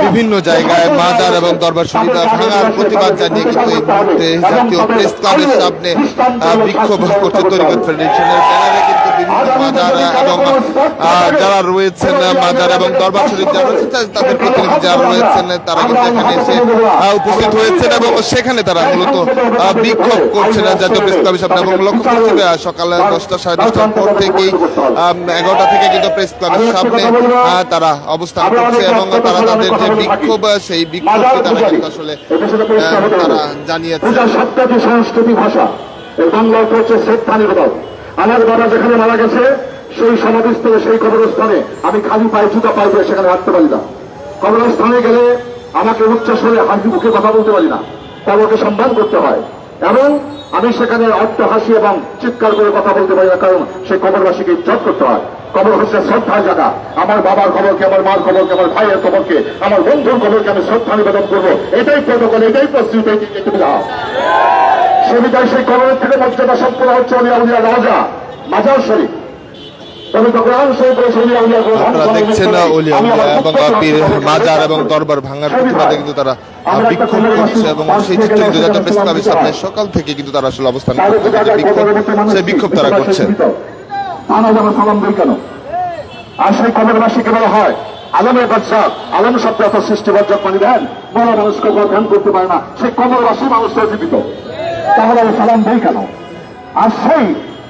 বিভিন্ন জায়গায় মাজার এবং দরবার শরীফ ভাঙার প্রতিবাদ জানিয়ে কিন্তু এই মুহূর্তে জাতীয় প্রেস ক্লাবের সামনে বিক্ষোভ করছে তরিকত ফেডারেশনের ব্যানারে। কিন্তু বিভিন্ন মাজার এবং যারা রয়েছেন মাজার এবং দরবার শরীফ যারা রয়েছেন তাদের প্রতিনিধি যারা রয়েছেন তারা কিন্তু এখানে এসে উপস্থিত হয়েছেন এবং সেখানে তারা মূলত বিক্ষোভ করছেন জাতীয় প্রেস ক্লাবের সামনে। এবং লক্ষ্য করছে সকাল 10টা সাড়ে 10টার পর থেকেই 11টা থেকে কিন্তু প্রেস ক্লাবের সামনে তারা অবস্থান করছে এবং তারা তাদের যে বিক্ষোভ সেই বিক্ষোভকে তারা কিন্তু আসলে তারা জানিয়েছে। সংস্কৃতি ভাষা এই বাংলা হচ্ছে শ্রদ্ধা নিবেদন। আমার বাবা যেখানে মারা গেছে সেই সমাধিস্থলে সেই কবরস্থানে আমি খালি পায়ে জুতা পাই দিয়ে সেখানে হাঁটতে পারি না। কবরস্থানে গেলে আমাকে উচ্চস্বরে হাসি মুখে কথা বলতে পারি না, কবরকে সম্মান করতে হয়। এবং আমি সেখানে অট্ট হাসি এবং চিৎকার করে কথা বলতে পারি না, কারণ সেই কবরবাসীকে ইজ্জত করতে হয়। কবর হচ্ছে শ্রদ্ধার জায়গা। আমার বাবার খবরকে, আমার মার খবরকে, আমার ভাইয়ের খবরকে, আমার বন্ধুর খবরকে আমি শ্রদ্ধা নিবেদন করবো। এটাই প্রটোকল, এটাই প্রস্তুতি, সে বিদায় সেই কবরের থেকে মর্যাদা সম্পূর্ণ হচ্ছে অলিয়া উলিয়া রাজা মাজার শরীফ। আপনারা দেখছেন অলিয়া এবং মাজার এবং দরবার ভাঙার প্রতিবাদে কিন্তু তারা বিক্ষোভ করছে এবং সেই চিত্র কিন্তু জাতীয় প্রেস ক্লাবের সামনে সকাল থেকে কিন্তু তারা আসলে অবস্থান করছে, সেই বিক্ষোভ তারা করছে। সালাম দেন কেন? আর সেই কবরবাসীকে বলা হয় আলমের বাদশা, আলম শব্দ এত সৃষ্টিবর্জক পানি দেন, বড় মানুষকে ধ্যান করতে পারে না, সেই কবরবাসী মানুষটা জীবিত, তাহলে আমি সালাম দেই কেন? আর সেই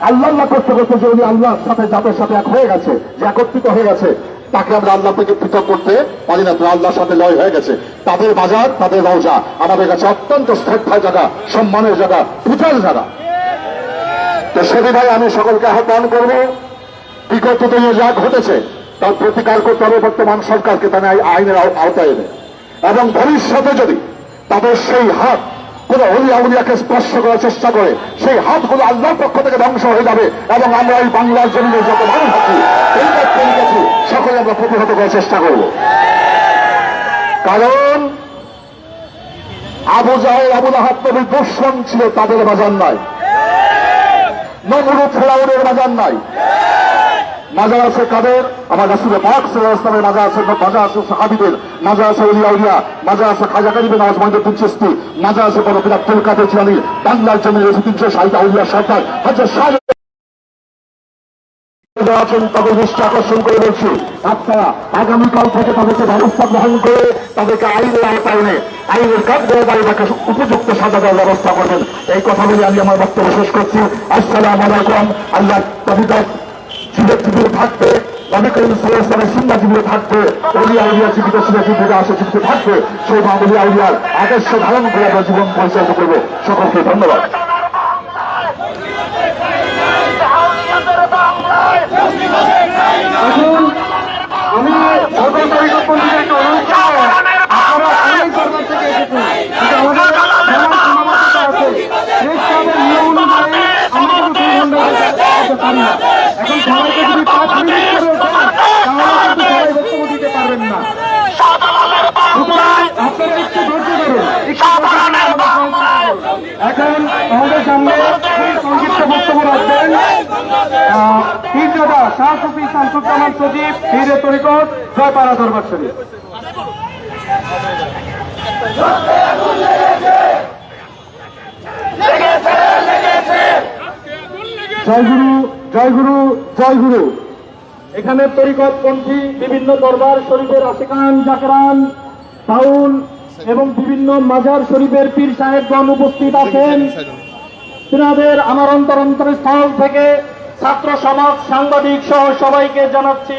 আল্লাহ করতে করতে যদি আল্লাহর সাথে জাতের সাথে এক হয়ে গেছে, যে একত্রিত হয়ে গেছে, তাকে আমরা আল্লাহ থেকে পৃথক করতে পারি না। আল্লাহর সাথে লয় হয়ে গেছে। তাদের বাজার, তাদের রওজা আমাদের কাছে অত্যন্ত শ্রদ্ধার জায়গা, সম্মানের জায়গা, পূজার জায়গা। তো সে বিধায় আমি সকলকে আহ্বান করব, বিগত দিনে যা ঘটেছে তার প্রতিকার করতে হবে বর্তমান সরকারকে, তারা আইনের আওতায় এনে, এবং ভবিষ্যতে যদি তাদের সেই হাত কোন অলিয়া উলিয়াকে স্পর্শ করার চেষ্টা করে, সেই হাতগুলো আল্লাহর পক্ষ থেকে ধ্বংস হয়ে যাবে এবং আমরা এই বাংলার জমিনে যত মানুষ আছি সকলে আমরা প্রতিহত করার চেষ্টা করব। কারণ আবু জাহেল, আবু লাহাব নবীর দুশমন ছিল, তাদের বাজার নাই। নমরুদ ফেরাউনের বাজার নাই। মাজার আছে কাদের? আমার রাসূলের পাক সাল্লাল্লাহু আলাইহি ওয়াসাল্লামের মাজার আছে, মাজার আছে সাহাবীদের, মাজার আছে ওলিয়া উলিয়া, মাজার আছে খাজা গরিবের নওয়াজ মঈনুদ্দিন চিশতি, মাজার আছে বড় পীর আব্দুল কাদের জিলানী, বাংলার জমিনে 360 আউলিয়া সরকার হাজার সাহেব তাদের দৃষ্টি আকর্ষণ করে বলছি, আপনারা আগামীকাল থেকে তাদেরকে ব্যবস্থা গ্রহণ করে তাদেরকে আইনের আওতায় এনে আইনের কাঠগড়ে বাড়ি তাকে উপযুক্ত সাজা দেওয়ার ব্যবস্থা করবেন। এই কথা বলে আমি আমার বক্তব্য শেষ করছি। আসসালামু আলাইকুম। আল্লাহ তবিদত জীবিত থাকবে, নবী করিম সাল্লাল্লাহু আলাইহি ওয়াসাল্লামের সুন্নাহ জীবিত থাকবে, ওলিয়া উলিয়া জীবিত ছিল, জীবিত আসে জীবিত থাকবে। সেই ওলিয়া উলিয়ার আদর্শ ধারণ করে আমরা জীবন পরিচালিত করব। সকলকে ধন্যবাদ। আমি সরকারি পন্ডিতকে অনুরোধ করবো, আপনারা অনেক সরকার থেকে এসেছেন, আমাদের আছে নিয়ম অনুযায়ী আমাদের 2 ঘন্টা পারি না। এখন সবাইকে যদি 5 মিনিট করে তাহলে কিন্তু সবাই বক্তব্য দিতে পারবেন না। আপনারা একটু ধৈর্য ধরুন। এখন আমাদের সামনে সংক্ষিপ্ত বক্তব্য রাখবেন পীরজাদা শাহ সুফি শামসুজ্জামান সজীব, পীরে তরিকত, জয়পাড়া দরবার শরীফ। জয়গুরু, জয়গুরু, জয়গুরু। এখানে তরিকতপন্থী বিভিন্ন দরবার শরীফের আশিকান, জাকেরান, বাউল এবং বিভিন্ন মাজার শরীফের পীর সাহেবগণ উপস্থিত আছেন। তিনাদের আমার অন্তরস্থল থেকে ছাত্র সমাজ, সাংবাদিক সহ সবাইকে জানাচ্ছি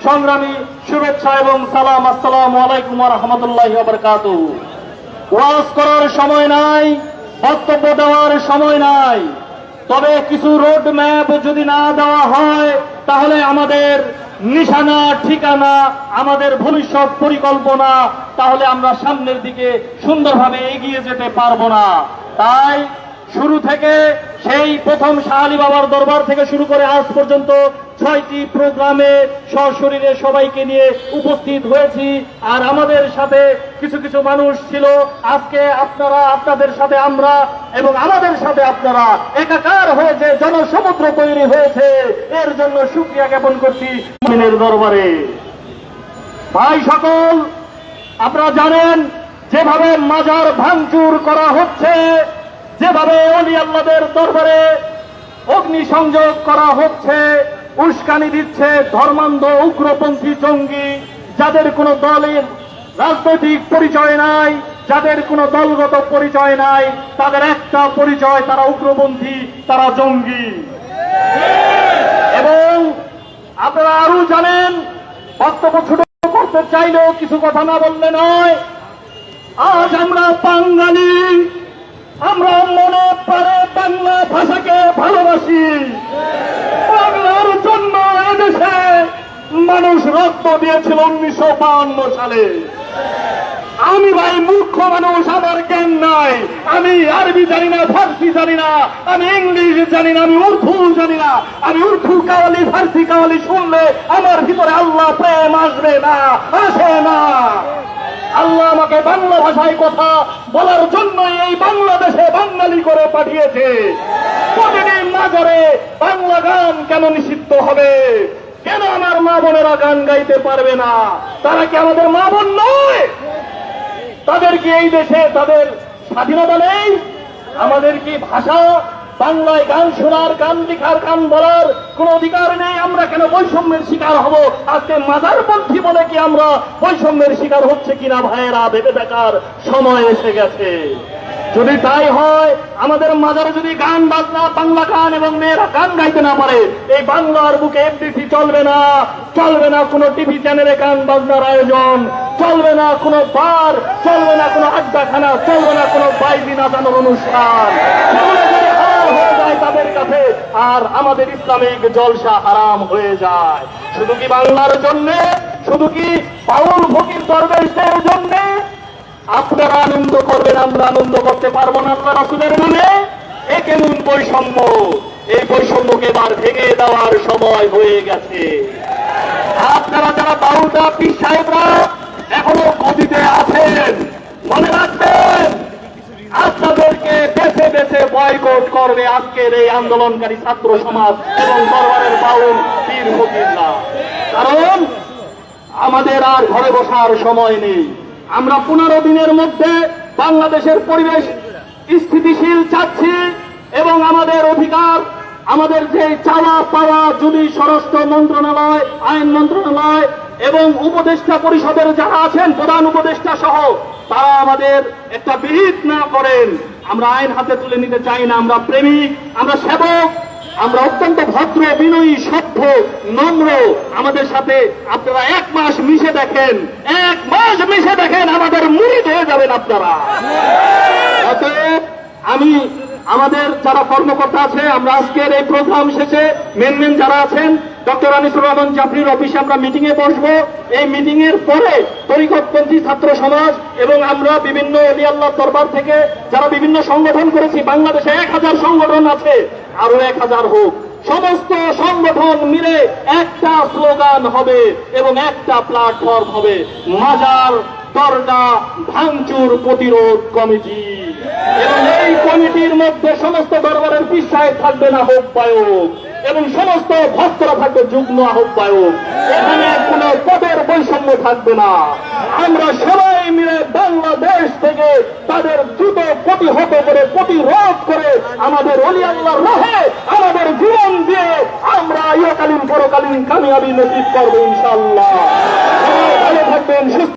সংগ্রামী শুভেচ্ছা এবং সালাম। আসসালামু আলাইকুম ওয়া রাহমাতুল্লাহি ওয়া বারাকাতুহু। ওয়াজ করার সময় নাই, বক্তব্য দেওয়ার সময় নাই, তবে কিছু রোড ম্যাপ যদি না দেওয়া হয় তাহলে আমাদের নিশানা, ঠিকানা, আমাদের ভবিষ্যৎ পরিকল্পনা, তাহলে আমরা সামনের দিকে সুন্দরভাবে এগিয়ে যেতে পারবো না। তাই শুরু থেকে সেই প্রথম শাহ আলী বাবার দরবার থেকে শুরু করে আজ পর্যন্ত 6টি প্রোগ্রামে সশরীরে সবাইকে নিয়ে উপস্থিত হয়েছি। আর আমাদের সাথে কিছু কিছু মানুষ ছিল, আজকে আপনারা, আপনাদের সাথে আমরা এবং আমাদের সাথে আপনারা একাকার হয়ে যে জনসমুদ্র তৈরি হয়েছে, এর জন্য শুকরিয়া জ্ঞাপন করছি মুমিনের দরবারে। ভাই সকল, আপনারা জানেন যেভাবে মাজার ভাঙচুর করা হচ্ছে, যেভাবে ওলি আল্লাহদের দরবারে অগ্নিসংযোগ করা হচ্ছে, উস্কানি দিচ্ছে ধর্মান্ধ উগ্রপন্থী জঙ্গি, যাদের কোনো দলের রাজনৈতিক পরিচয় নাই, যাদের কোনো দলগত পরিচয় নাই, তাদের একটা পরিচয়, তারা উগ্রপন্থী, তারা জঙ্গি। এবং আপনারা আরো জানেন, বক্তব্য ছোট করতে চাইলেও কিছু কথা না বললে নয়। আজ আমরা বাঙালি, আমরা মনে প্রাণে বাংলা ভাষাকে ভালোবাসি। বাংলার জন্য এদেশে মানুষ রক্ত দিয়েছিল 1952 সালে। আমি ভাই মূর্খ মানুষ, আমার জ্ঞান নাই, আমি আরবি জানি না, ফার্সি জানি না, আমি ইংলিশ জানি না, আমি উর্দু জানি না। আমি উর্দু কাওয়ালি ফার্সি কাওয়ালি শুনলে আমার ভিতরে আল্লাহ প্রেম আসবে না, আসে না। আল্লাহ আমাকে বাংলা ভাষায় কথা বলার জন্য এই বাংলাদেশে বাঙালি করে পাঠিয়েছে। প্রতিদিন মাজারে বাংলা গান কেন নিষিদ্ধ হবে? কেন আমার মা বোনেরা গান গাইতে পারবে না? তারা কি আমাদের মা বোন নয়? তাদের কি এই দেশে তাদের স্বাধীনতা নেই? আমাদের কি ভাষা বাংলায় গান শোনার, গান লেখার, গান বলার কোন অধিকার নেই? আমরা কেন বৈষম্যের শিকার হব? আজকে মাজারপন্থী বলে কি আমরা বৈষম্যের শিকার হচ্ছে কিনা ভাইয়েরা ভেবে দেখার সময় এসে গেছে। যদি তাই হয়, আমাদের মাজারে যদি গান বাজনা, বাংলা গান এবং মেয়েরা গান গাইতে না পারে, এই বাংলার বুকে এফডিসি চলবে না, চলবে না কোনো টিভি চ্যানেলে গান বাজনার আয়োজন, চলবে না কোনো বার, চলবে না কোনো আড্ডাখানা, চলবে না কোনো বাইজি নাচানোর অনুষ্ঠান। সেগুলো যদি হারাম হয়ে যায় তাদের কাছে, আর আমাদের ইসলামিক জলসা হারাম হয়ে যায়। শুধু কি বাংলার জন্যে, শুধু কি বাউল ফকির দরবেশদের জন্যে আপনারা আনন্দ করবেন, আমরা আনন্দ করতে পারবো না আল্লাহ রাসূলের নামে? এ কেমন বৈষম্য? এই বৈষম্যকে এবার ভেঙে দেওয়ার সময় হয়ে গেছে। আপনারা যারা বাউলরা, পীর সাহেবরা এখনো গদিতে আছেন, মনে রাখবেন আপনাদেরকে বেছে বেছে বয়কট করবে আজকের এই আন্দোলনকারী ছাত্র সমাজ এবং দরবারের বাউল পীর ফকিররা। কারণ আমাদের আর ঘরে বসার সময় নেই। আমরা 15 দিনের মধ্যে বাংলাদেশের পরিবেশ স্থিতিশীল চাচ্ছি এবং আমাদের অধিকার, আমাদের যে চাওয়া পাওয়া, যদি স্বরাষ্ট্র মন্ত্রণালয়, আইন মন্ত্রণালয় এবং উপদেষ্টা পরিষদের যারা আছেন, প্রধান উপদেষ্টা সহ, তারা আমাদের একটা বিহিত না করেন, আমরা আইন হাতে তুলে নিতে চাই না। আমরা প্রেমিক, আমরা সেবক, আমরা অত্যন্ত ভদ্র, বিনয়ী, সভ্য, নম্র। আমাদের সাথে আপনারা 1 মাস মিশে দেখেন, 1 মাস মিশে দেখেন, আমাদের মুরিদ হয়ে যাবেন আপনারা। অতএব আমি আমাদের যারা কর্মকর্তা আছে, আমরা আজকের এই প্রোগ্রাম শেষে মেন যারা আছেন, ডক্টর আনিসুর রহমান জাফরির অফিসে আমরা মিটিং এ বসবো। এই মিটিং এর পরে তরিকতপন্থী ছাত্র সমাজ এবং আমরা বিভিন্ন ওলি আল্লাহর দরবার থেকে যারা বিভিন্ন সংগঠন করেছি, বাংলাদেশে 1000 সংগঠন আছে, আরো 1000 হোক, সমস্ত সংগঠন মিলে একটা স্লোগান হবে এবং একটা প্ল্যাটফর্ম হবে, মাজার দরগা ভাঙচুর প্রতিরোধ কমিটি। এবং এই কমিটির মধ্যে সমস্ত দরবারের পীর সাহেব থাকবেন আহ্বায়ক এবং সমস্ত ভক্তরা থাকবে যুগ্ম আহ্বায়ক। এখানে কোনো পদের বৈষম্য থাকবে না। আমরা সবাই মিলে বাংলাদেশ থেকে তাদের দ্রুত প্রতিহত করে, প্রতিরোধ করে, আমাদের ওলি আল্লাহর রাহে আমাদের জীবন দিয়ে আমরা ইহকালীন পরকালীন কামিয়াবি নসিব করবো ইনশাআল্লাহ। সবাই ভালো থাকবেন, সুস্থ